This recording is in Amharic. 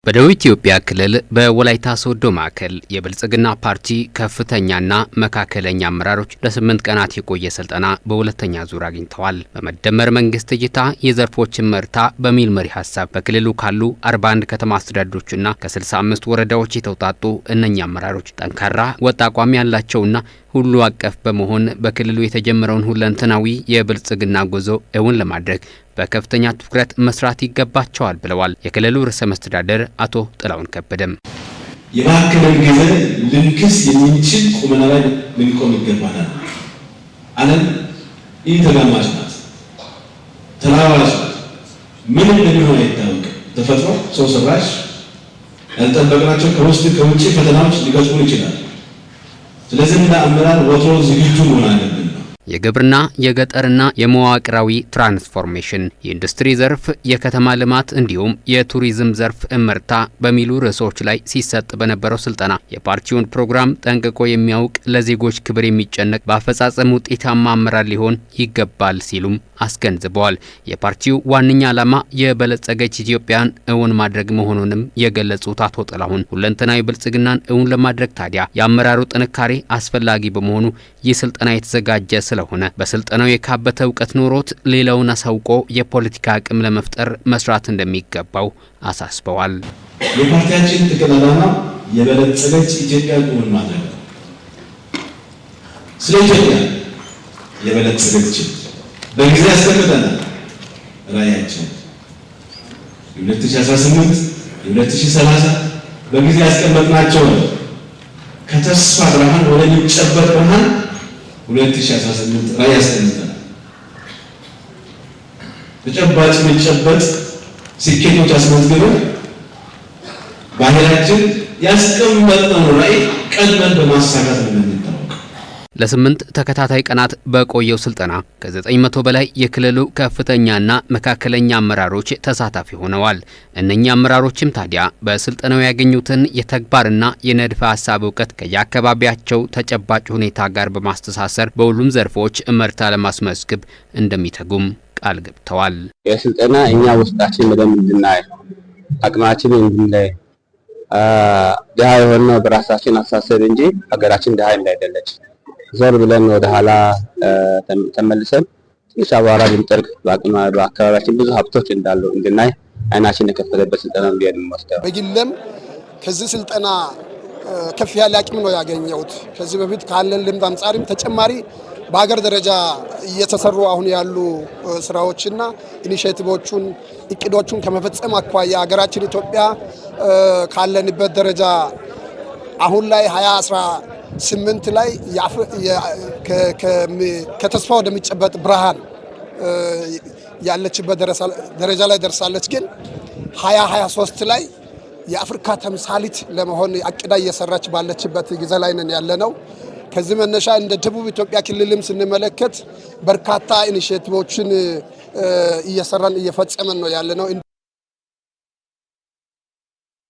በደቡብ ኢትዮጵያ ክልል በወላይታ ሶዶ ማዕከል የብልጽግና ፓርቲ ከፍተኛና መካከለኛ አመራሮች ለ8 ቀናት የቆየ ስልጠና በሁለተኛ ዙር አግኝተዋል። በመደመር መንግስት እይታ የዘርፎችን መርታ በሚል መሪ ሀሳብ በክልሉ ካሉ 41 ከተማ አስተዳደሮችና ከ65 ወረዳዎች የተውጣጡ እነኛ አመራሮች ጠንካራ ወጥ አቋም ያላቸውና ሁሉ አቀፍ በመሆን በክልሉ የተጀመረውን ሁለንተናዊ የብልጽግና ጉዞ እውን ለማድረግ በከፍተኛ ትኩረት መስራት ይገባቸዋል ብለዋል። የክልሉ ርዕሰ መስተዳድር አቶ ጥላሁን ከበደም የማዕከላዊ ጊዜ ልንክስ የሚችል ቁመና ላይ ልንቆም ይገባናል። ዓለም ኢንተርናሽናል ናት፣ ተለዋዋጭ ናት። ምን እንደሚሆን አይታወቅም። ተፈጥሮ ሰው ሰራሽ ያልጠበቅናቸው ከውስጥ ከውጭ ፈተናዎች ሊገጥሙን ይችላል። ስለዚህ እንደ አመራር ወትሮ ዝግጁ መሆን አለብን። የግብርና የገጠርና የመዋቅራዊ ትራንስፎርሜሽን፣ የኢንዱስትሪ ዘርፍ፣ የከተማ ልማት እንዲሁም የቱሪዝም ዘርፍ እመርታ በሚሉ ርዕሶች ላይ ሲሰጥ በነበረው ስልጠና የፓርቲውን ፕሮግራም ጠንቅቆ የሚያውቅ ለዜጎች ክብር የሚጨነቅ በአፈጻጸም ውጤታማ አመራር ሊሆን ይገባል ሲሉም አስገንዝበዋል። የፓርቲው ዋነኛ ዓላማ የበለጸገች ኢትዮጵያን እውን ማድረግ መሆኑንም የገለጹት አቶ ጥላሁን ሁለንተናዊ ብልጽግናን እውን ለማድረግ ታዲያ የአመራሩ ጥንካሬ አስፈላጊ በመሆኑ ይህ ስልጠና የተዘጋጀ ስለሆነ በስልጠናው የካበተ እውቀት ኖሮት ሌላውን አሳውቆ የፖለቲካ አቅም ለመፍጠር መስራት እንደሚገባው አሳስበዋል። የፓርቲያችን ጥቅል ዓላማ የበለጸገች ኢትዮጵያን እውን ማድረግ ነው። ስለ ኢትዮጵያ የበለጸገች በጊዜ ያስቀምጠናል። ራዕያችን የ2018 የ2030 በጊዜ ያስቀመጥናቸው ከተስፋ ብርሃን ወደ የሚጨበጥ ብርሃን 2018 ራዕይ ያስቀምጠናል። ተጨባጭ የሚጨበጥ ስኬቶች አስመዝግበን ባህላችን ያስቀመጥነው ራዕይ ቀድመን በማሳካት ነው የምንታወቀው። ለ8 ተከታታይ ቀናት በቆየው ስልጠና ከ900 በላይ የክልሉ ከፍተኛና መካከለኛ አመራሮች ተሳታፊ ሆነዋል። እነኛ አመራሮችም ታዲያ በስልጠናው ያገኙትን የተግባርና የንድፈ ሀሳብ እውቀት ከየአካባቢያቸው ተጨባጭ ሁኔታ ጋር በማስተሳሰር በሁሉም ዘርፎች እመርታ ለማስመዝገብ እንደሚተጉም ቃል ገብተዋል። የስልጠና እኛ ውስጣችን በደንብ እንድናይ አቅማችንን እንድናይ ድሃ የሆነው በራሳችን አሳሰብ እንጂ ሀገራችን ድሃ እንዳይደለች ዞር ብለን ወደ ኋላ ተመልሰን ትንሽ አቧራ ብንጠርግ በአካባቢያችን ብዙ ሀብቶች እንዳሉ እንድናይ አይናችን የከፈተበት ስልጠና ነው የሚወስደው። በግለም ከዚህ ስልጠና ከፍ ያለ አቅም ነው ያገኘሁት። ከዚህ በፊት ካለን ልምድ አንጻርም ተጨማሪ በሀገር ደረጃ እየተሰሩ አሁን ያሉ ስራዎችና ኢኒሼቲቮቹን እቅዶቹን ከመፈጸም አኳያ ሀገራችን ኢትዮጵያ ካለንበት ደረጃ አሁን ላይ 2018 ላይ ከተስፋ ወደሚጨበጥ ብርሃን ያለችበት ደረጃ ላይ ደርሳለች። ግን 2023 ላይ የአፍሪካ ተምሳሌት ለመሆን አቅዳ እየሰራች ባለችበት ጊዜ ላይ ነን ያለነው። ከዚህ መነሻ እንደ ደቡብ ኢትዮጵያ ክልልም ስንመለከት በርካታ ኢኒሼቲቮችን እየሰራን እየፈጸመን ነው ያለነው።